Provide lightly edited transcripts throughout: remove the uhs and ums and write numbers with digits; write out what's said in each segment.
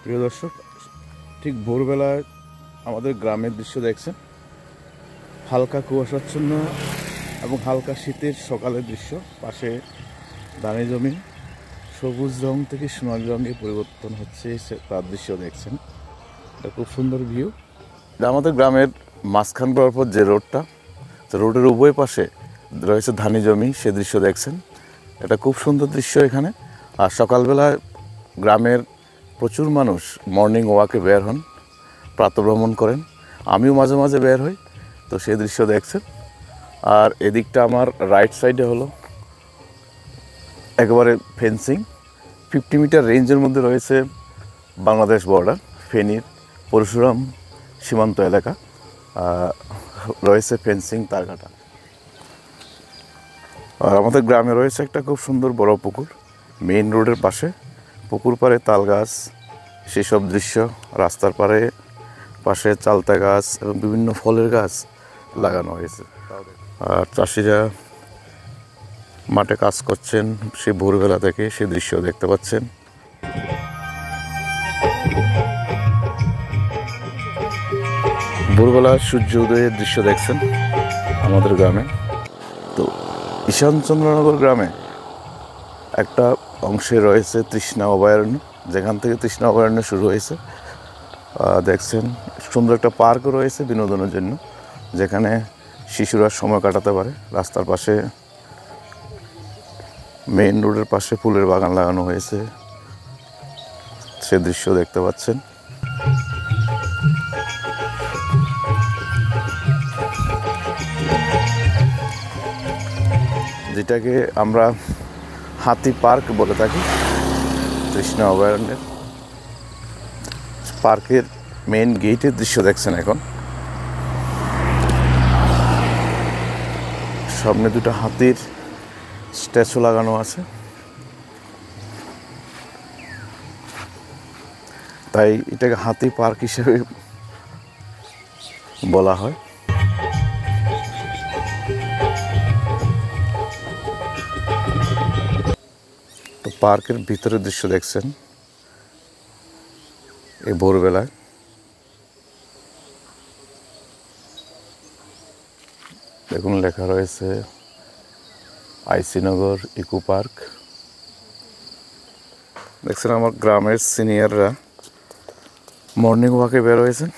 প্রিয় দর্শক, ঠিক ভোরবেলায় আমাদের গ্রামের দৃশ্য দেখছেন। হালকা কুয়াশাচ্ছন্ন এবং হালকা শীতের সকালের দৃশ্য। পাশে ধানের জমি সবুজ রং থেকে সোনালী রঙে পরিবর্তন হচ্ছে, তার দৃশ্য দেখছেন। এটা খুব সুন্দর ভিউ। এটা আমাদের গ্রামের মাঝখান বরাবর যে রোডটা, রোডের উভয় পাশে রয়েছে ধানি জমি, সে দৃশ্য দেখছেন। এটা খুব সুন্দর দৃশ্য এখানে। আর সকালবেলায় গ্রামের প্রচুর মানুষ মর্নিং ওয়াকে বের হন, প্রাতঃভ্রমণ করেন। আমিও মাঝে মাঝে বের হই, তো সেই দৃশ্য দেখছেন। আর এদিকটা আমার রাইট সাইডে হলো একেবারে ফেন্সিং, 50 মিটার রেঞ্জের মধ্যে রয়েছে বাংলাদেশ বর্ডার, ফেনীর পরশুরাম সীমান্ত এলাকা রয়েছে ফেন্সিং, তারকাটা। আর আমাদের গ্রামে রয়েছে একটা খুব সুন্দর বড় পুকুর, মেইন রোডের পাশে। পুকুর পাড়ে তাল গাছ, সেসব দৃশ্য। রাস্তার পাশে চালতা গাছ এবং বিভিন্ন ফলের গাছ লাগানো হয়েছে। আর চাষিরা মাঠে কাজ করছেন সে ভোরবেলা থেকে, সে দৃশ্য দেখতে পাচ্ছেন। ভোরবেলা সূর্য উদয়ের দৃশ্য দেখছেন আমাদের গ্রামে। তো ঈশানচন্দ্রনগর গ্রামে একটা অংশে রয়েছে তৃষ্ণা অভয়ারণ্য, যেখান থেকে তৃষ্ণা অভয়ারণ্য শুরু হয়েছে। দেখছেন সুন্দর একটা পার্কও রয়েছে বিনোদনের জন্য, যেখানে শিশুরা সময় কাটাতে পারে। রাস্তার পাশে মেইন রোডের পাশে ফুলের বাগান লাগানো হয়েছে, সে দৃশ্য দেখতে পাচ্ছেন। যেটাকে আমরা হাতি পার্ক বলে থাকি, তৃষ্ণা অভয়ারণ্যের পার্কের মেইন গেটের দৃশ্য দেখছেন এখন। সামনে দুটো হাতির স্ট্যাচু লাগানো আছে, তাই এটাকে হাতি পার্ক হিসেবে বলা হয়। তো পার্কের ভিতরের দৃশ্য দেখছেন এই ভোরবেলায়। দেখুন লেখা রয়েছে আইসিনগর ইকো পার্ক। দেখছেন আমার গ্রামের সিনিয়ররা মর্নিং ওয়াকে বের হয়েছেন।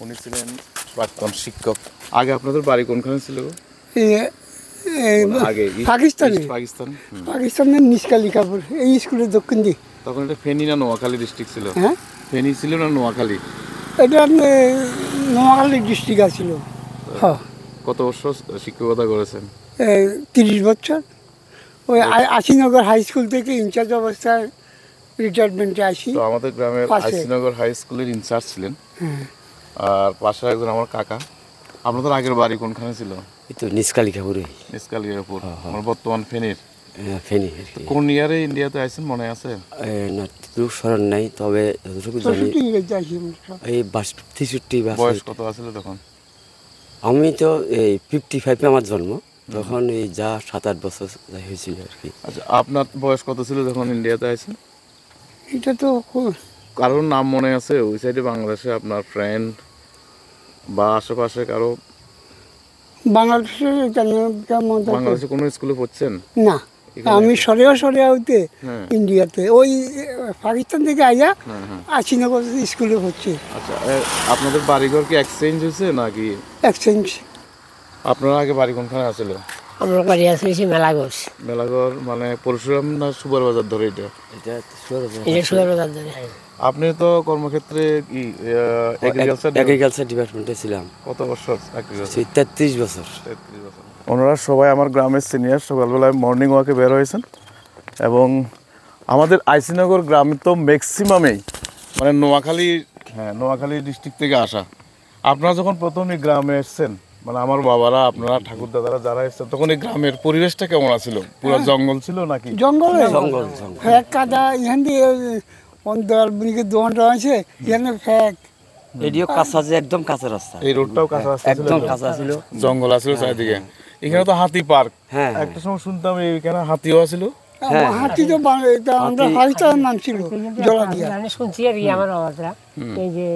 উনি ছিলেন প্রাক্তন শিক্ষক। আগে আপনাদের বাড়ি কোনখানে ছিল? পাকিস্তানের নিষ্কালিকাপুর, এই স্কুলের দক্ষিণ দিক। তখন এটা ফেনী না নোয়াখালী ডিস্ট্রিক্ট ছিল? হ্যাঁ, ফেনী ছিল না নোয়াখালী? এটা নোয়াখালী ডিস্ট্রিক্ট আছিল। কত বছর শিক্ষকতা করেছেন? 30 বছর। ওই আশিনগর হাই স্কুল থেকে ইনচার্জ অবস্থায় রিটায়ারমেন্টে আসি। তো আমাদের গ্রামের আশিনগর হাই স্কুলের ইনচার্জ ছিলেন। আর পাশে একজন আমার কাকা। আপনাদের আগের বাড়ি কোনখানে ছিল? এই তো নিষ্কালিকাপুরে। নিষ্কালিকাপুর আমার বর্তমান ফেনীর। ফেনী। কোন ইয়ারে ইন্ডিয়াতে আসেন মনে আছে? না, দূর স্মরণ নাই, তবে যতটুকু জানি এই 63। বয়স কত আছিল তখন? আমি তো এই 55 আমার জন্ম, তখন এই যা 7-8 বছর হয়েছিল আর কি। আচ্ছা, আপনার বয়স কত ছিল যখন ইন্ডিয়াতে আসেন? এটা তো কারোর নাম মনে আছে ওই সাইডে বাংলাদেশে আপনার ফ্রেন্ড বা আশেপাশে কারো? বাংলাদেশে কোনো স্কুলে পড়ছেন না? আমি সরিয়া ইন্ডিয়াতে, ওই পাকিস্তান থেকে আইয়া আশিনগর স্কুলে পড়ছি। আচ্ছা, আপনাদের বাড়িঘর কি এক্সচেঞ্জ হয়েছে নাকি? এক্সচেঞ্জ। আপনার আগে বাড়ি কোনখানে আছিল? আমার বাড়ি আছে মেলাঘর। মেলাঘর মানে পরশুরাম না সুবার বাজার ধরে? এটা সুবার বাজার ধরে। আপনি তো কর্মক্ষেত্রে কি এগ্রিকালচার ডিপার্টমেন্টে ছিলাম। কত বছর? 33 বছর। ওনারা সবাই আমার গ্রামের সিনিয়র, সকালবেলায় মর্নিং ওয়াকে বের হয়েছেন। এবং আমাদের আইসিনগর গ্রামে তো ম্যাক্সিমামেই মানে নোয়াখালী ডিস্ট্রিক্ট থেকে আসা। আপনারা যখন প্রথম এই গ্রামে এসছেন, মানে আমার বাবারা, আপনারা ঠাকুর দাদারা যারা এসছেন, তখন এই গ্রামের পরিবেশটা কেমন ছিল? পুরো জঙ্গল ছিল নাকি? জঙ্গল। কাদা, এখান দিয়ে দোকানটা আছে, এখানে ফ্যাক এদিও কাঁচা, একদম কাঁচা রাস্তা। এই রোডটাও কাঁচা রাস্তা, একদম কাঁচা ছিল, জঙ্গল আছিল চারিদিকে। এখানে তো হাতি পার্ক। একটা সময় শুনতাম এখানে হাতিও আছিল। হাতি তো আমরা পাকিস্তানের নাম ছিল জলাদিয়া। আমি শুনছি আর কি আমার বাবারা এই যে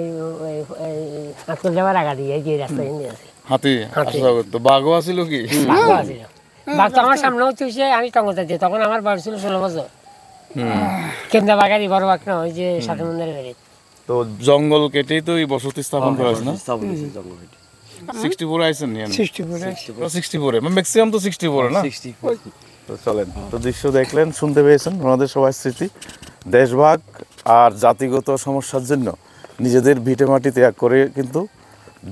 হাতল যাওয়ার আগা দিয়ে যে রাস্তা এনে আছে হাতি আসা করতো, বাঘও আছিল কি? বাঘ আছিল, বাঘ তো আমার সামনে হচ্ছে আমি টঙ্গতে যাই, তখন আমার বয়স ছিল 16 বছর। কেন্দ্রা বাগারি বড় বাঘ না, ওই যে সাথে মন্দিরের বাড়ি। তো জঙ্গল কেটেই তো এই বসতি স্থাপন করা হয়েছে না? স্থাপন হয়েছে জঙ্গল কেটে। 64 আইছেন নি? 64 ম্যাক্সিমাম তো 64 না? 64 তো চলেন, তো দৃশ্য দেখলেন, শুনতে পেয়েছেন ওনাদের সবার স্মৃতি। দেশভাগ আর জাতিগত সমস্যার জন্য নিজেদের ভিটে মাটি ত্যাগ করে কিন্তু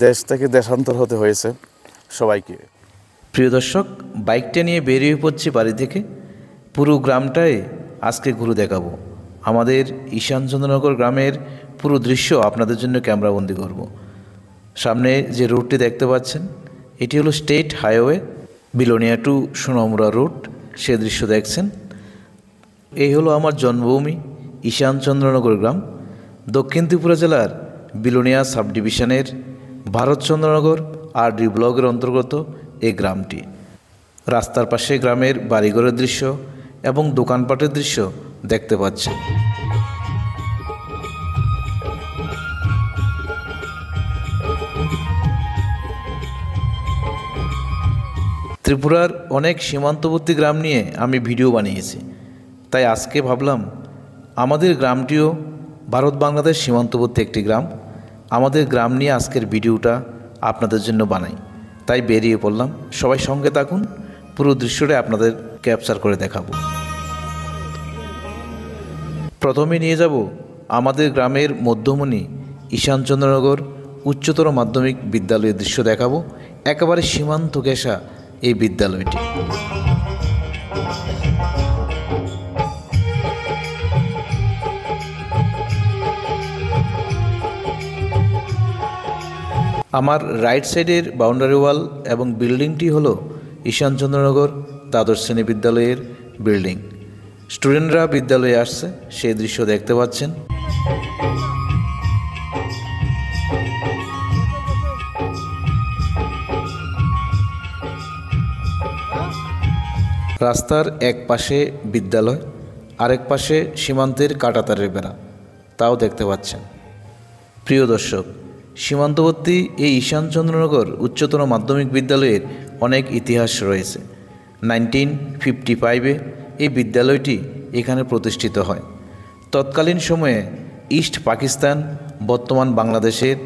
দেশ থেকে দেশান্তর হতে হয়েছে সবাইকে। প্রিয় দর্শক, বাইকটা নিয়ে বেরিয়ে পড়ছি বাড়ি থেকে। পুরো গ্রামটাই আজকে ঘুরে দেখাবো। আমাদের ঈশানচন্দ্রনগর গ্রামের পুরো দৃশ্য আপনাদের জন্য ক্যামেরাবন্দি করব। সামনে যে রুটটি দেখতে পাচ্ছেন, এটি হলো state highway Belonia to Sonamura route, সে দৃশ্য দেখছেন। এই হলো আমার জন্মভূমি ঈশানচন্দ্রনগর গ্রাম, দক্ষিণ ত্রিপুরা জেলার বিলোনিয়া সাব ডিভিশনের ভারতচন্দ্রনগর RD ব্লকের অন্তর্গত এই গ্রামটি। রাস্তার পাশে গ্রামের বাড়িঘরের দৃশ্য এবং দোকানপাটের দৃশ্য দেখতে পাচ্ছেন। ত্রিপুরার অনেক সীমান্তবর্তী গ্রাম নিয়ে আমি ভিডিও বানিয়েছি, তাই আজকে ভাবলাম আমাদের গ্রামটিও ভারত বাংলাদেশ সীমান্তবর্তী একটি গ্রাম। আমাদের গ্রাম নিয়ে আজকের ভিডিওটা আপনাদের জন্য বানাই, তাই বেরিয়ে পড়লাম। সবাই সঙ্গে থাকুন, পুরো দৃশ্যটা আপনাদের ক্যাপচার করে দেখাবো। প্রথমে নিয়ে যাব আমাদের গ্রামের মধ্যমণি ঈশানচন্দ্রনগর উচ্চতর মাধ্যমিক বিদ্যালয়ের দৃশ্য দেখাবো। একেবারে সীমান্ত ঘেঁষা এই বিদ্যালয়টি। আমার রাইট সাইডের বাউন্ডারি ওয়াল এবং বিল্ডিংটি হলো ঈশানচন্দ্রনগর দ্বাদশ শ্রেণী বিদ্যালয়ের বিল্ডিং। স্টুডেন্টরা বিদ্যালয়ে আসছে, সেই দৃশ্য দেখতে পাচ্ছেন। রাস্তার এক পাশে বিদ্যালয়, আরেক পাশে সীমান্তের কাঁটাতারের বেড়া, তাও দেখতে পাচ্ছেন। প্রিয় দর্শক, সীমান্তবর্তী এই ঈশানচন্দ্রনগর উচ্চতর মাধ্যমিক বিদ্যালয়ের অনেক ইতিহাস রয়েছে। 1955-এ এই বিদ্যালয়টি এখানে প্রতিষ্ঠিত হয়। তৎকালীন সময়ে ইস্ট পাকিস্তান, বর্তমান বাংলাদেশের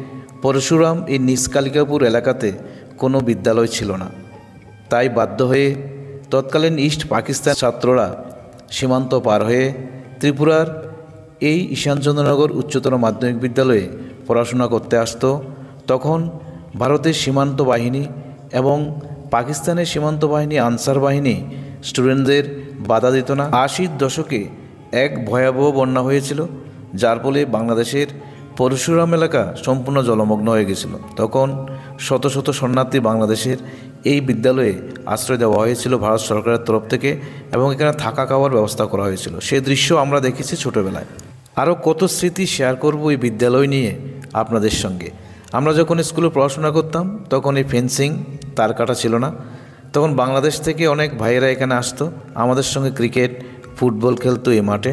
পরশুরাম এই নিষ্কালিকাপুর এলাকাতে কোনো বিদ্যালয় ছিল না, তাই বাধ্য হয়ে তৎকালীন ইস্ট পাকিস্তান ছাত্ররা সীমান্ত পার হয়ে ত্রিপুরার এই ঈশানচন্দ্রনগর উচ্চতর মাধ্যমিক বিদ্যালয়ে পড়াশোনা করতে আসতো। তখন ভারতের সীমান্ত বাহিনী এবং পাকিস্তানের সীমান্ত বাহিনী আনসার বাহিনী স্টুডেন্টদের বাধা দিত না। 80-র দশকে এক ভয়াবহ বন্যা হয়েছিল, যার ফলে বাংলাদেশের পরশুরাম এলাকা সম্পূর্ণ জলমগ্ন হয়ে গেছিল। তখন শত শত শরণার্থী বাংলাদেশের এই বিদ্যালয়ে আশ্রয় দেওয়া হয়েছিল ভারত সরকারের তরফ থেকে, এবং এখানে থাকা খাওয়ার ব্যবস্থা করা হয়েছিল। সেই দৃশ্য আমরা দেখেছি ছোটোবেলায়। আরও কত স্মৃতি শেয়ার করব এই বিদ্যালয় নিয়ে আপনাদের সঙ্গে। আমরা যখন স্কুলে পড়াশোনা করতাম তখন এই ফেন্সিং তার কাটা ছিল না। তখন বাংলাদেশ থেকে অনেক ভাইয়েরা এখানে আসতো, আমাদের সঙ্গে ক্রিকেট ফুটবল খেলতো। এই মাঠে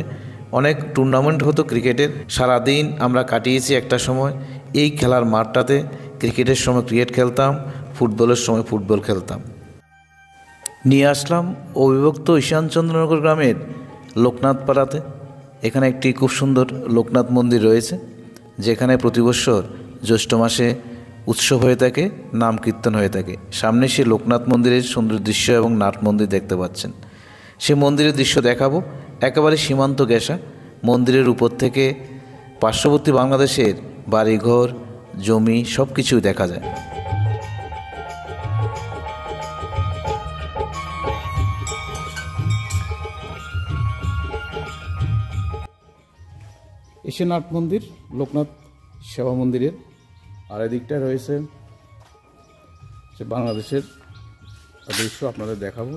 অনেক টুর্নামেন্ট হতো ক্রিকেটের। সারাদিন আমরা কাটিয়েছি একটা সময় এই খেলার মাঠটাতে। ক্রিকেটের সময় ক্রিকেট খেলতাম, ফুটবলের সময় ফুটবল খেলতাম। নিয়ে আসলাম অবিভক্ত ঈশানচন্দ্রনগর গ্রামের লোকনাথ পাড়াতে। এখানে একটি খুব সুন্দর লোকনাথ মন্দির রয়েছে, যেখানে প্রতি বছর জ্যৈষ্ঠ মাসে উৎসব হয়ে থাকে, নাম কীর্তন হয়ে থাকে। সামনে সে লোকনাথ মন্দিরের সুন্দর দৃশ্য এবং নাট মন্দির দেখতে পাচ্ছেন। সে মন্দিরের দৃশ্য দেখাবো। একেবারে সীমান্ত ঘেঁষা মন্দিরের উপর থেকে পার্শ্ববর্তী বাংলাদেশের বাড়িঘর, জমি সব কিছুই দেখা যায়। এসে নাট মন্দির, লোকনাথ সেবা মন্দিরের আর এদিকটা রয়েছে সে বাংলাদেশের দৃশ্য আপনাদের দেখাবো।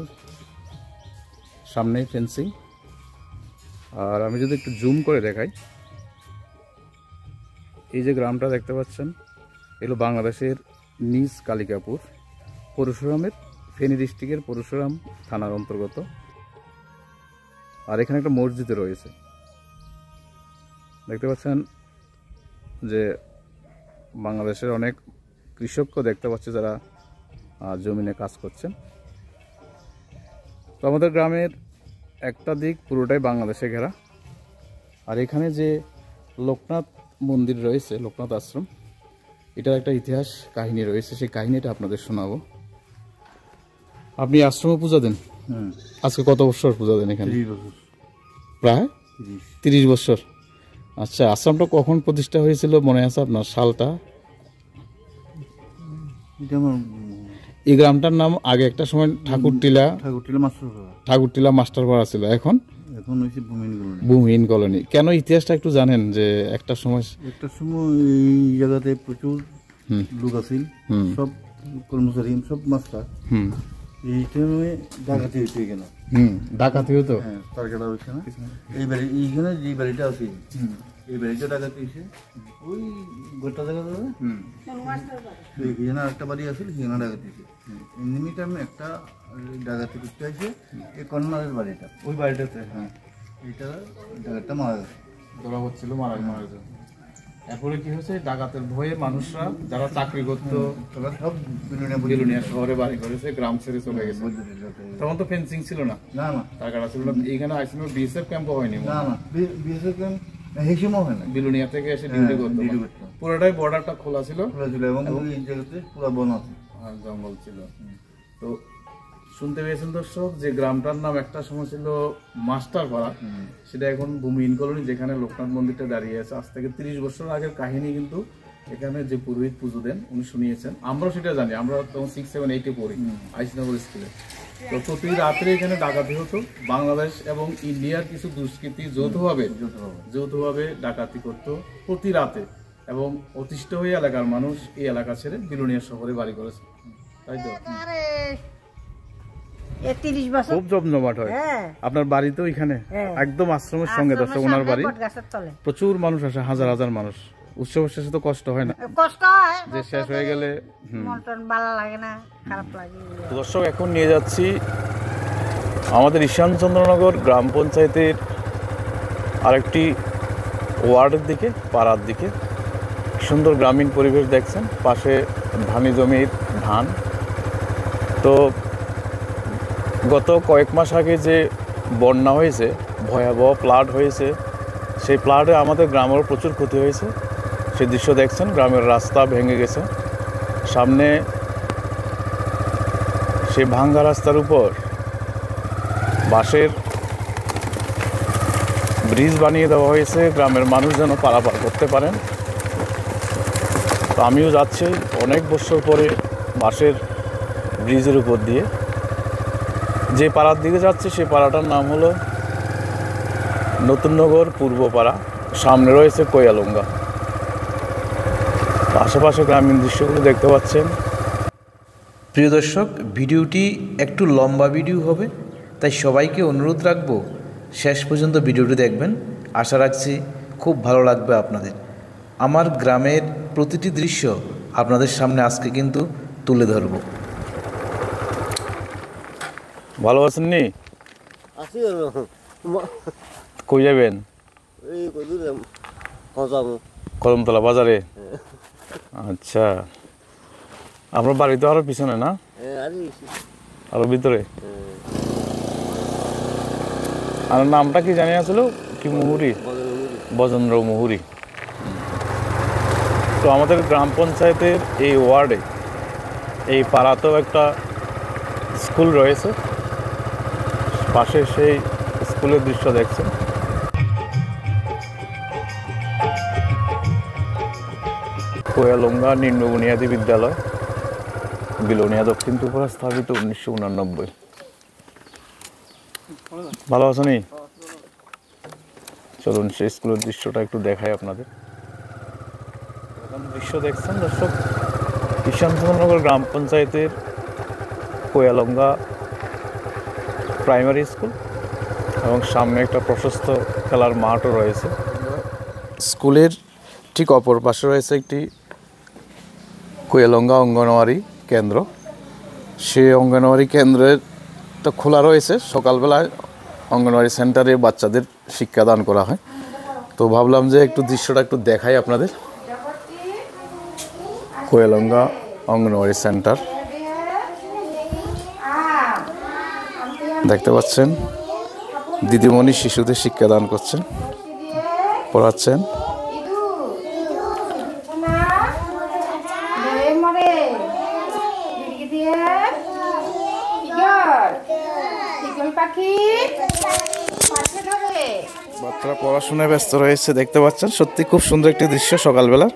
সামনেই ফেন্সিং। আর আমি যদি একটু জুম করে দেখাই, এই যে গ্রামটা দেখতে পাচ্ছেন এগুলো বাংলাদেশের নিজ কালিকাপুর, পরশুরামের ফেনী ডিস্ট্রিক্টের পরশুরাম থানার অন্তর্গত। আর এখানে একটা মসজিদ রয়েছে, দেখতে পাচ্ছেন যে বাংলাদেশের অনেক কৃষককে দেখতে পাচ্ছি যারা জমিনে কাজ করছেন। তো আমাদের গ্রামের একটা দিক পুরোটাই বাংলাদেশে ঘেরা। আর এখানে যে লোকনাথ মন্দির রয়েছে, লোকনাথ আশ্রম, এটার একটা ইতিহাস কাহিনী রয়েছে, সেই কাহিনীটা আপনাদের শোনাবো। আপনি আশ্রমে পূজা দেন? আজকে কত বছর পূজা দেন এখানে? প্রায় 30 বছর। আচ্ছা, আশ্রমটা কখন প্রতিষ্ঠা হয়েছিল মনে আছে আপনার সালটা? এই গ্রামটার নাম আগে একটা সময় ঠাকুরটিলা মাস্টারপাড়া ছিল, এখন হচ্ছে ভূমিহীন কলোনি। কেন ইতিহাসটা একটু জানেন? যে একটা সময় এই জায়গাতে প্রচুর লোক আছিল, সব কর্মচারী, সব মাস্টার। এই টাইমে ডাকাতি হইতে কেন? ডাকাতি হতো। হ্যাঁ, তারকাটা হচ্ছে না। এই বাড়ি এইখানে যে বাড়িটা আছে, এই বাড়িটা ডাকাতি হয়েছে। ওই গোটা জায়গা ধরে এখানে একটা বাড়ি আছে, সেখানে ডাকাতি হয়েছে। এমনি টাইমে একটা ডাকাতি করতে হয়েছে এই কর্নারের বাড়িটা, ওই বাড়িটাতে। হ্যাঁ, এইটা ডাকাতটা মারা গেছে, ধরা হচ্ছিল, মারা গেছে। এরপরে কি হয়েছে, ডাকাতের ভয়ে মানুষরা যারা চাকরি করতো তারা সব বিলুনিয়া শহরে বাড়ি করেছে, গ্রাম ছেড়ে চলে গেছে। তখন তো ফেন্সিং ছিল না, না না টাকাটা ছিল না। এইখানে আইসিনো বিএসএফ ক্যাম্পও হয়নি, না না বিএসএফ ক্যাম্প এই সময় হয় না। বিলুনিয়া থেকে এসে ডিউটি করতো, পুরোটাই বর্ডারটা খোলা ছিল এবং এই জায়গাতে পুরো বন আছে আর জঙ্গল ছিল। তো শুনতে পেয়েছেন দর্শক যে গ্রামটার নাম একটা সময় ছিল মাস্টারপাড়া, সেটা এখন ভূমিহীন কলোনি, যেখানে লোকনাথ মন্দিরটা দাঁড়িয়ে আছে। আজ থেকে 30 বছর আগের কাহিনী কিন্তু এখানে যে পুরোহিত পুজো দেন উনি শুনিয়েছেন, আমরাও সেটা জানি। আমরা তখন 6, 7, 8-এ পড়ি আইসনগর স্কুলে। তো প্রতি রাত্রে এখানে ডাকাতি হতো। বাংলাদেশ এবং ইন্ডিয়ার কিছু দুষ্কৃতী যৌথভাবে ডাকাতি করতো প্রতি রাতে, এবং অতিষ্ঠ হয়ে এলাকার মানুষ এই এলাকা ছেড়ে বিলুনিয়া শহরে বাড়ি করেছে, তাই তো? 30 বছর খুব জমজমাট হয়। আপনার বাড়ি তো এখানে একদম আশ্রমের সঙ্গে, দর্শক ওনার বাড়ি। প্রচুর মানুষ আসে, হাজার হাজার মানুষ। উৎসবের শেষে তো কষ্ট হয় না? কষ্ট হয়, যে শেষ হয়ে গেলে মন টন ভালো লাগে না, খারাপ লাগে। দর্শক, এখন নিয়ে যাচ্ছি আমাদের ঈশানচন্দ্রনগর গ্রাম পঞ্চায়েতের আরেকটি ওয়ার্ডের দিকে, পাড়ার দিকে। সুন্দর গ্রামীণ পরিবেশ দেখছেন, পাশে ধানি জমির ধান। তো গত কয়েক মাস আগে যে বন্যা হয়েছে, ভয়াবহ ফ্লাড হয়েছে, সেই ফ্লাডে আমাদের গ্রামেরও প্রচুর ক্ষতি হয়েছে। সেই দৃশ্য দেখছেন, গ্রামের রাস্তা ভেঙে গেছে। সামনে সেই ভাঙ্গা রাস্তার উপর বাঁশের ব্রিজ বানিয়ে দেওয়া হয়েছে, গ্রামের মানুষ যেন পারাপার করতে পারেন। তো আমিও যাচ্ছি অনেক বছর পরে বাঁশের ব্রিজের উপর দিয়ে। যে পাড়ার দিকে যাচ্ছে সেই পাড়াটার নাম হলো নতুননগর পূর্বপাড়া। সামনে রয়েছে কোয়ালুঙ্গা, আশেপাশে গ্রামীণ দৃশ্যগুলো দেখতে পাচ্ছেন। প্রিয় দর্শক, ভিডিওটি একটু লম্বা ভিডিও হবে, তাই সবাইকে অনুরোধ রাখবো শেষ পর্যন্ত ভিডিওটি দেখবেন। আশা রাখছি খুব ভালো লাগবে আপনাদের। আমার গ্রামের প্রতিটি দৃশ্য আপনাদের সামনে আজকে কিন্তু তুলে ধরব। ভালো আছেন নি? কই যাবেন? কদমতলা বাজারে। আচ্ছা, আপনার বাড়ি তো আরো পিছনে না, আরো ভিতরে? আর নামটা কি জানি আসলো, কি মুহুরি, বজেন্দ্র মুহুরি। তো আমাদের গ্রাম পঞ্চায়েতের এই ওয়ার্ডে, এই পাড়াতেও একটা স্কুল রয়েছে, পাশে সেই স্কুলের দৃশ্য দেখছেন। কোয়ালুঙ্গা নিম্ন বুনিয়াদী বিদ্যালয়, বিলোনিয়া, দক্ষিণ ত্রিপুরা, স্থাপিত 1989। ভালো আছেন? চলুন সেই স্কুলের দৃশ্যটা একটু দেখাই আপনাদের। দৃশ্য দেখছেন দর্শক, ঈশানচন্দ্রনগর গ্রাম পঞ্চায়েতের কোয়ালুঙ্গা প্রাইমারি স্কুল, এবং সামনে একটা প্রশস্ত খেলার মাঠও রয়েছে। স্কুলের ঠিক অপর পাশে রয়েছে একটি কোয়ালুঙ্গা অঙ্গনওয়াড়ি কেন্দ্র। সে অঙ্গনওয়াড়ি কেন্দ্রের তো খোলা রয়েছে, সকালবেলায় অঙ্গনওয়াড়ি সেন্টারে বাচ্চাদের শিক্ষাদান করা হয়। তো ভাবলাম যে একটু দৃশ্যটা একটু দেখাই আপনাদের। কোয়েলঙ্গা অঙ্গনওয়াড়ি সেন্টার দেখতে পাচ্ছেন, দিদিমণি শিশুদের শিক্ষাদান করছেন, পড়াচ্ছেন। বাচ্চারা পড়াশোনায় ব্যস্ত রয়েছে দেখতে পাচ্ছেন। সত্যি খুব সুন্দর একটি দৃশ্য সকালবেলা।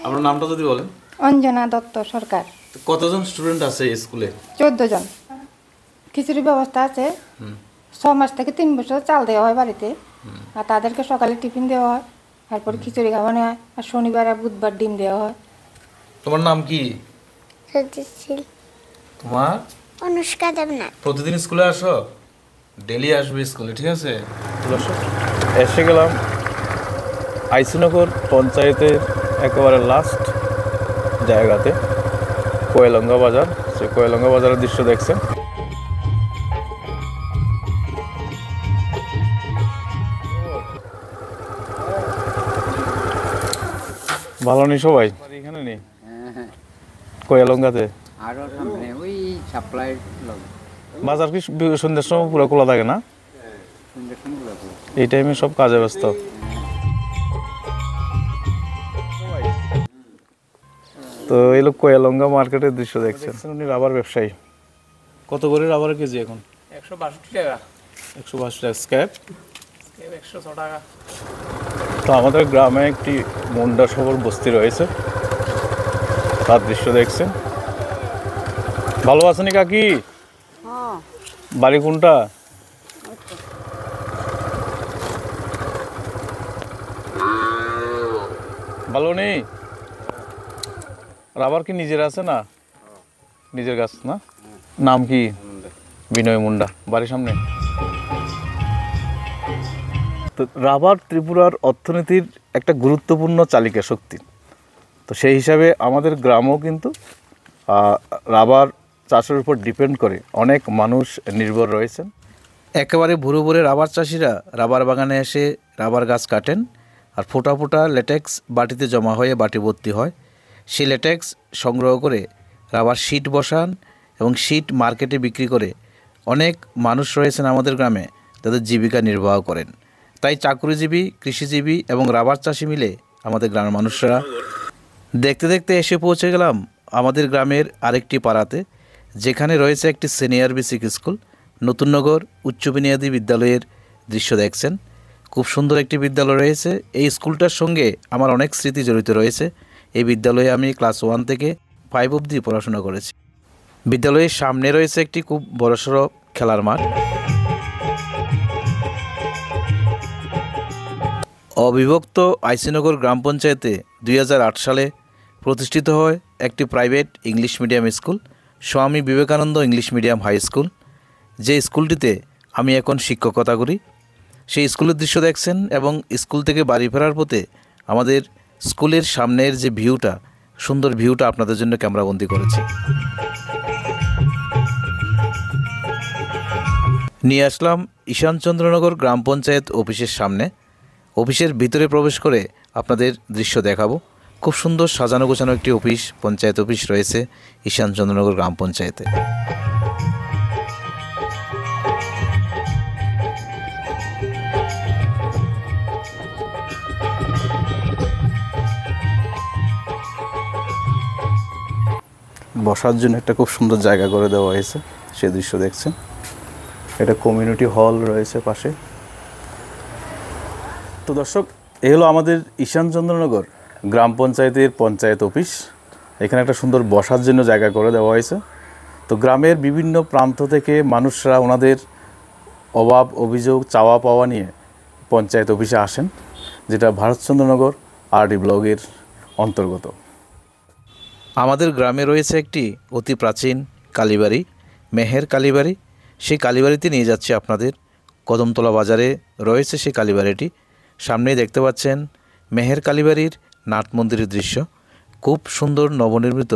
আপনার নামটা যদি বলেন। অঞ্জনা দত্ত সরকার। কতজন স্টুডেন্ট আছে স্কুলে? 14 জন। খিচুড়ির ব্যবস্থা আছে। 6 মাস থেকে 3 বছর চাল দেওয়া হয় বাড়িতে, আর তাদেরকে সকালে টিফিন দেওয়া হয়, তারপর খিচুড়ি খাওয়ানো হয়, আর শনিবার আর বুধবার ডিম দেওয়া হয়। তোমার নাম কি? সত্যশীল। তোমার? অনুষ্কা দেবনাথ। প্রতিদিন স্কুলে আসো? ডেলি আসবে স্কুলে, ঠিক আছে? এসে গেলাম আইসিনগর পঞ্চায়েতের একেবারে লাস্ট জায়গাতে, কোয়েলঙ্গা বাজার। সে কোয়েলঙ্গা বাজারের দৃশ্য দেখছেন। ভালো নেই সবাই? এখানে নেই, কোয়েলঙ্গাতে। বাজার কি সন্ধ্যার সময় পুরো খোলা থাকে না? এই টাইমে সব কাজে ব্যস্ত। তো এই লোক কোয়েলঙ্গা মার্কেটের দৃশ্য দেখছেন। উনি রাবার ব্যবসায়ী। কত করে রাবারের কেজি এখন? 162 টাকা। 162 টাকা। স্ক্র্যাপ? 106 টাকা। তো আমাদের গ্রামে একটি মুন্ডা শহর বস্তি রয়েছে, তার দৃশ্য দেখছেন। ভালো আছেন কাকি? বাড়ি কোনটা? ভালো নেই? রাবার কি নিজের আছে না? নিজের গাছ না? নাম কি? বিনয় মুন্ডা। বাড়ির সামনে। তো রাবার ত্রিপুরার অর্থনীতির একটা গুরুত্বপূর্ণ চালিকা শক্তি। তো সেই হিসাবে আমাদের গ্রামও কিন্তু রাবার চাষের উপর ডিপেন্ড করে অনেক মানুষ নির্ভর রয়েছেন। একেবারে ভুরু ভরে রাবার চাষিরা রাবার বাগানে এসে রাবার গাছ কাটেন, আর ফোটা ফোটা লেটেক্স বাটিতে জমা হয়ে বাটি ভর্তি হয়। সেই লেটেক্স সংগ্রহ করে রাবার শিট বসান এবং শিট মার্কেটে বিক্রি করে অনেক মানুষ রয়েছেন আমাদের গ্রামে, তাদের জীবিকা নির্বাহ করেন। তাই চাকুরিজীবী, কৃষিজীবী এবং রাবার চাষি মিলে আমাদের গ্রামের মানুষরা দেখতে দেখতে এসে পৌঁছে গেলাম আমাদের গ্রামের আরেকটি পাড়াতে, যেখানে রয়েছে একটি সিনিয়র বেসিক স্কুল, নতুননগর উচ্চ বুনিয়াদী বিদ্যালয়ের দৃশ্য দেখছেন। খুব সুন্দর একটি বিদ্যালয় রয়েছে। এই স্কুলটার সঙ্গে আমার অনেক স্মৃতি জড়িত রয়েছে। এই বিদ্যালয়ে আমি ক্লাস 1 থেকে 5 অবধি পড়াশোনা করেছি। বিদ্যালয়ের সামনে রয়েছে একটি খুব বড়সড় খেলার মাঠ। অবিভক্ত আইসিনগর গ্রাম পঞ্চায়েতে 2008 সালে প্রতিষ্ঠিত হয় একটি private English medium school, Swami Vivekananda English medium high school, যে স্কুলটিতে আমি এখন শিক্ষকতা করি। সেই স্কুলের দৃশ্য দেখছেন এবং স্কুল থেকে বাড়ি ফেরার পথে আমাদের স্কুলের সামনের যে ভিউটা, সুন্দর ভিউটা আপনাদের জন্য ক্যামেরাবন্দি করেছি। নিয়ে আসলাম ঈশানচন্দ্রনগর গ্রাম পঞ্চায়েত অফিসের সামনে। অফিসের ভিতরে প্রবেশ করে আপনাদের দৃশ্য দেখাবো। খুব সুন্দর সাজানো গোছানো একটি অফিস, পঞ্চায়েত অফিস রয়েছে ঈশানচন্দ্রনগর গ্রাম পঞ্চায়েতে। বসার জন্য একটা খুব সুন্দর জায়গা করে দেওয়া হয়েছে, সে দৃশ্য দেখছেন। এটা কমিউনিটি হল রয়েছে পাশে। তো দর্শক, এই হলো আমাদের ঈশানচন্দ্রনগর গ্রাম পঞ্চায়েতের পঞ্চায়েত অফিস। এখানে একটা সুন্দর বসার জন্য জায়গা করে দেওয়া হয়েছে। তো গ্রামের বিভিন্ন প্রান্ত থেকে মানুষরা ওনাদের অভাব, অভিযোগ, চাওয়া পাওয়া নিয়ে পঞ্চায়েত অফিসে আসেন, যেটা ভারতচন্দ্রনগর আরডি ব্লকের অন্তর্গত। আমাদের গ্রামে রয়েছে একটি অতি প্রাচীন কালীবাড়ি, মেহের কালীবাড়ি। সেই কালীবাড়িতে নিয়ে যাচ্ছি আপনাদের। কদমতলা বাজারে রয়েছে সেই কালীবাড়িটি। সামনেই দেখতে পাচ্ছেন মেহের কালীবাড়ির নাট মন্দিরের দৃশ্য। খুব সুন্দর নবনির্মিত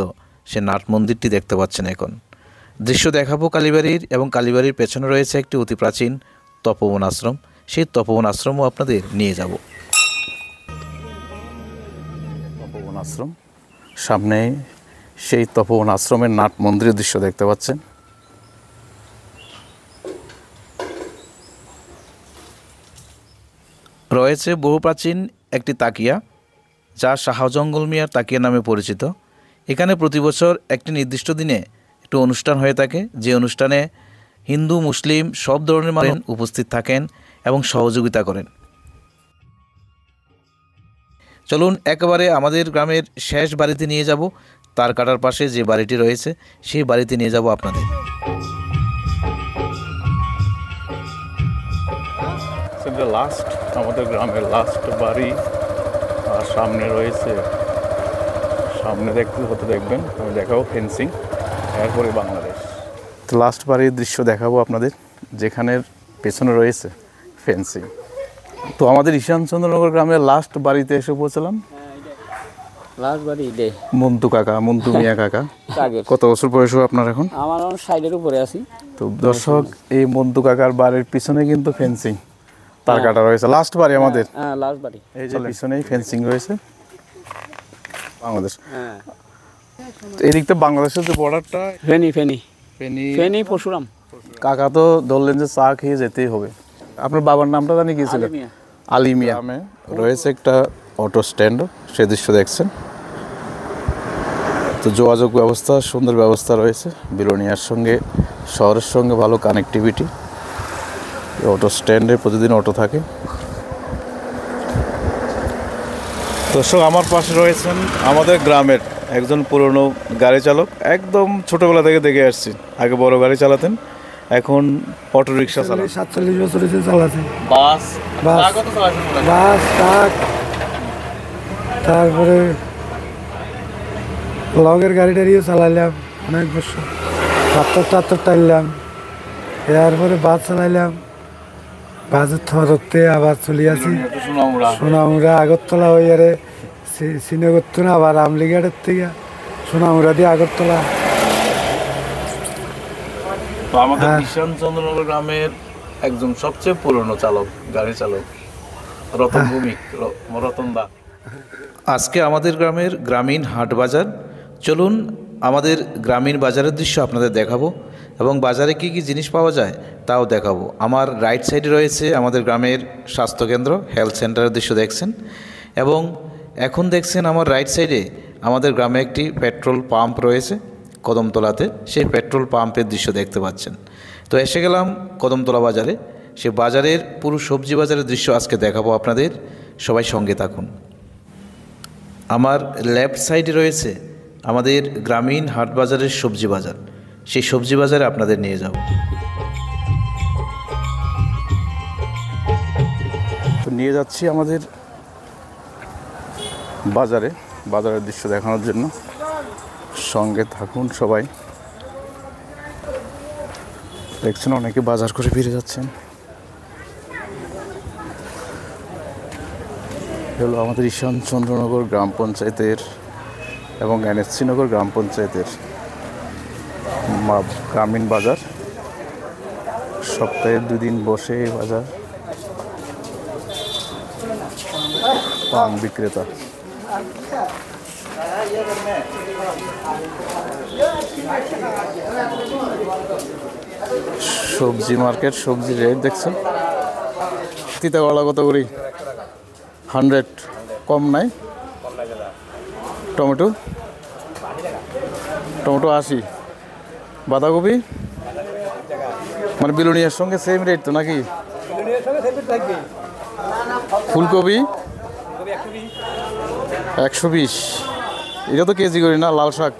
সে নাট মন্দিরটি দেখতে পাচ্ছেন এখন। দৃশ্য দেখাবো কালীবাড়ির, এবং কালীবাড়ির পেছনে রয়েছে একটি অতি প্রাচীন তপবন আশ্রম, সেই তপবন আশ্রমও আপনাদের নিয়ে যাব। তপবন আশ্রম, সামনে সেই তপবন আশ্রমের নাট মন্দিরের দৃশ্য দেখতে পাচ্ছেন। রয়েছে বহু প্রাচীন একটি তাকিয়া, যা শাহজঙ্গল মিয়ার তাকিয়া নামে পরিচিত। এখানে প্রতি বছর একটি নির্দিষ্ট দিনে একটু অনুষ্ঠান হয়ে থাকে, যে অনুষ্ঠানে হিন্দু মুসলিম সব ধরনের মানুষ উপস্থিত থাকেন এবং সহযোগিতা করেন। চলুন একেবারে আমাদের গ্রামের শেষ বাড়িতে নিয়ে যাব, তার কাটার পাশে যে বাড়িটি রয়েছে সেই বাড়িতে নিয়ে যাব আপনাদের। লাস্ট আমাদের গ্রামের লাস্ট বাড়ি, আর সামনে রয়েছে, সামনে দেখতে হতে দেখবেন, আমি দেখাবো ফেন্সিং, এরপরে বাংলাদেশ। তো লাস্ট বাড়ির দৃশ্য দেখাবো আপনাদের, যেখানের পেছনে রয়েছে ফেন্সিং। তো আমাদের ঈশানচন্দ্রনগর গ্রামের লাস্ট বাড়িতে এসে পৌঁছলাম। লাস্ট বাড়ি মন্তু কাকা, মন্তু মিয়া কাকা। কত বছর বয়স হবে আপনার এখন? আমার সাইডের উপরে আছি। তো দর্শক, এই মন্তু কাকার বাড়ির পিছনে কিন্তু ফেন্সিং, তার কাটা রয়েছে। লাস্ট বাড়ি আমাদের, লাস্ট বাড়ি এই যে পিছনেই ফেন্সিং রয়েছে বাংলাদেশ। এই দিকটা বাংলাদেশের যে বর্ডারটা, ফেনী ফেনী ফেনী ফেনী পরশুরাম। কাকা তো ধরলেন যে চা খেয়ে যেতেই হবে। আপনার বাবার নামটা জানি কি ছিল? আলী মিয়া। রয়েছে একটা অটো স্ট্যান্ড, সে দৃশ্য দেখছেন। তো যোগাযোগ ব্যবস্থা, সুন্দর ব্যবস্থা রয়েছে, বিলোনিয়ার সঙ্গে শহরের সঙ্গে ভালো কানেক্টিভিটি। অটো স্ট্যান্ডে প্রতিদিন অটো থাকে। দর্শক, আমার পাশে রয়েছেন আমাদের গ্রামের একজন পুরনো গাড়ি চালক, একদম ছোটোবেলা থেকে দেখে আসছি। আগে বড় গাড়ি চালাতেন, এখন অটো রিক্সা চালান। 47 বছর হয়েছে চালাতে। বাস, বাস, ট্রাক, তারপরে লগের গাড়ি টাড়িও চালাইলাম অনেক বছর। 70 টানলাম, এরপরে বাস চালাইলাম। বাসের ধরতে আবার চলে আসি সোনামুড়া, আগরতলা হয়ে আরে শ্রীনগর না, আবার আমলিঘাটের থেকে সোনামুড়া দিয়ে আগরতলা। তো আমাদের ঈশানচন্দ্রনগর গ্রামের একজন সবচেয়ে পুরনো চালক, গাড়ি চালক রতন ভৌমিক, রতন দা। আজকে আমাদের গ্রামের গ্রামীণ হাট বাজার। চলুন আমাদের গ্রামীণ বাজারের দৃশ্য আপনাদের দেখাবো এবং বাজারে কি কি জিনিস পাওয়া যায় তাও দেখাবো। আমার রাইট সাইডে রয়েছে আমাদের গ্রামের স্বাস্থ্যকেন্দ্র, হেলথ সেন্টারের দৃশ্য দেখছেন, এবং এখন দেখছেন আমার রাইট সাইডে আমাদের গ্রামে একটি পেট্রোল পাম্প রয়েছে কদমতলাতে, সেই পেট্রোল পাম্পের দৃশ্য দেখতে পাচ্ছেন। তো এসে গেলাম কদমতলা বাজারে, সে বাজারের পুরো সবজি বাজারের দৃশ্য আজকে দেখাবো আপনাদের, সবাই সঙ্গে থাকুন। আমার লেফট সাইডে রয়েছে আমাদের গ্রামীণ হাট বাজারের সবজি বাজার, সেই সবজি বাজারে আপনাদের নিয়ে যাব। তো নিয়ে যাচ্ছি আমাদের বাজারে, বাজারের দৃশ্য দেখানোর জন্য, সঙ্গে থাকুন সবাই। দেখছেন অনেকে বাজার করে ফিরে যাচ্ছেন। হলো আমাদের ঈশানচন্দ্রনগর গ্রাম পঞ্চায়েতের এবং NSC-নগর গ্রাম পঞ্চায়েতের গ্রামীণ বাজার। সপ্তাহে 2 দিন বসে এই বাজার। পান বিক্রেতা, সবজি মার্কেট, সবজি রেট দেখছেন। তিতা করলা কত করি? 100, কম নাই? টমেটো, টমেটো 80, বাঁধাকপি মানে বিলোনিয়ার সঙ্গে সেম রেট তো নাকি? ফুলকপি 120, এটা তো কেজি করি না। লাল শাক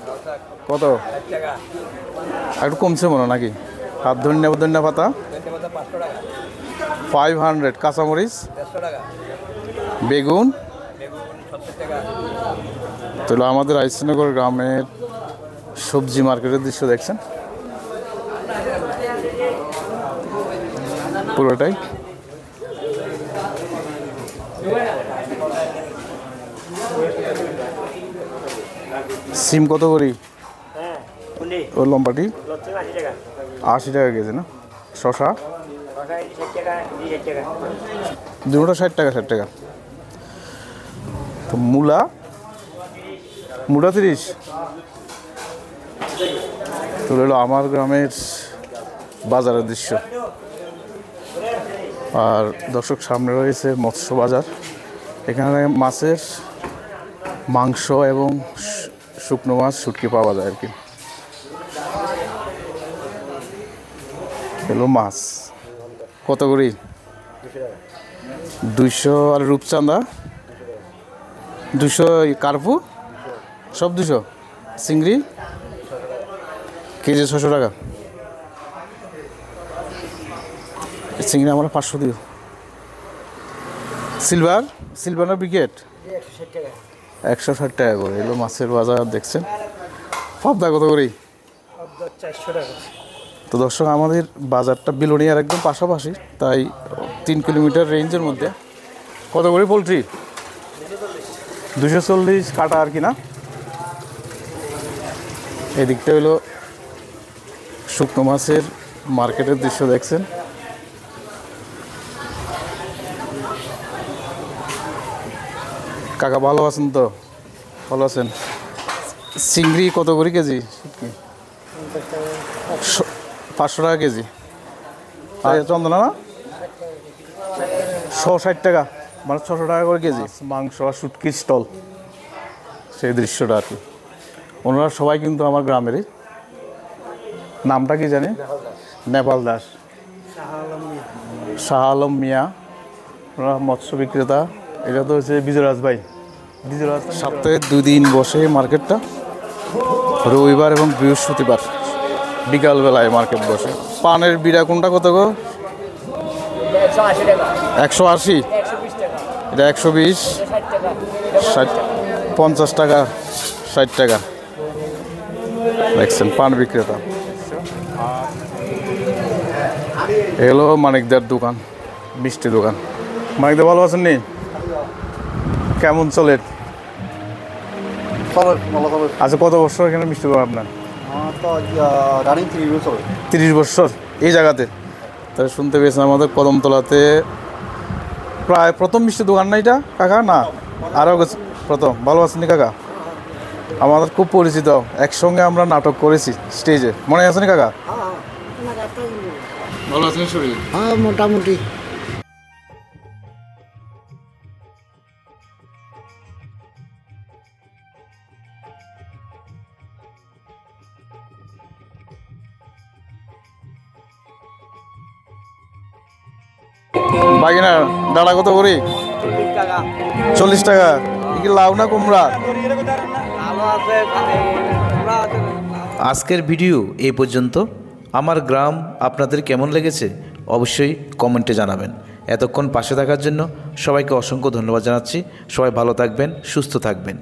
কত? একটু কমছে মনে নাকি? আর ধনিয়া পাতা 500, কাঁচামরিচ, বেগুন। তাহলে আমাদের আইসিনগর গ্রামের সবজি মার্কেটের দৃশ্য দেখছেন পুরোটাই। সিম কত করি? ও লম্বাটি 80 টাকা কেজি না? শশা দুটো 60 টাকা 60 টাকা। তো মূলা 30। তো হলো আমার গ্রামের বাজারের দৃশ্য। আর দর্শক সামনে রয়েছে মৎস্য বাজার। এখানে মাছের মাংস এবং শুকনো মাছ শুটকি পাওয়া যায় আর কি। হলো মাছ কত করে? 200। আর রূপচাঁদা 200। কার্পু সব 200। চিংড়ি কেজি 600 টাকা। চিংড়ি আমরা 500 দিও। সিলভার না ব্রিগেড 160 টাকা করে। এগুলো মাছের বাজার দেখছেন। পাবদা কত করে? 400 টাকা। তো দর্শক আমাদের বাজারটা বিলোনিয়ার একদম পাশাপাশি, তাই 3 কিলোমিটার রেঞ্জের মধ্যে। কত করে পোলট্রি? 240 কাটা আর কি না। এদিকটা হলো শুকনো মাছের মার্কেটের দৃশ্য দেখছেন। কাকা ভালো আছেন তো? ভালো আছেন। চিংড়ি কত করে কেজি? 500 টাকা কেজি। আর চন্দনা না 160 টাকা, মানে 600 টাকা করে কেজি। মাংস আর শুটকির স্টল, সেই দৃশ্যটা আর কি। ওনারা সবাই কিন্তু আমার গ্রামেরই। নামটা কি জানি? নেপাল দাস, শাহ আলম মিয়া, ওনারা মৎস্য বিক্রেতা। এটা তো হচ্ছে বিজয়রাজ ভাই। বিজয়রাজ সপ্তাহে 2 দিন বসে মার্কেটটা, রবিবার এবং বৃহস্পতিবার বিকালবেলায় মার্কেট বসে। পানের বিড়া কোনটা কত গো? 180। এটা 120, 60, 50 টাকা, 60 টাকা। দেখছেন পান বিক্রেতা। এগুলো মানিকদার দোকান, মিষ্টি দোকান। মানিকদা ভালো আছেন নি? কেমন চলে? আচ্ছা, কত বছর এখানে মিষ্টি দোকান আপনার? 30 বছর এই জায়গাতে। তাহলে শুনতে পেয়েছেন আমাদের কদমতলাতে প্রায় প্রথম মিষ্টি দোকান না এটা কাকা? না আরও প্রথম। ভালো আছেন কাকা? আমাদের খুব পরিচিত, একসঙ্গে আমরা নাটক করেছি স্টেজে, মনে আছে না কাকা? ভালো আছেন শরীর? হ্যাঁ, মোটামুটি। বাগিনা ডালা কত করে? 40 টাকা। কি লাউ না কুমড়া? আজকের ভিডিও এই পর্যন্ত। আমার গ্রাম আপনাদের কেমন লেগেছে অবশ্যই কমেন্টে জানাবেন। এতক্ষণ পাশে থাকার জন্য সবাইকে অসংখ্য ধন্যবাদ জানাচ্ছি। সবাই ভালো থাকবেন, সুস্থ থাকবেন।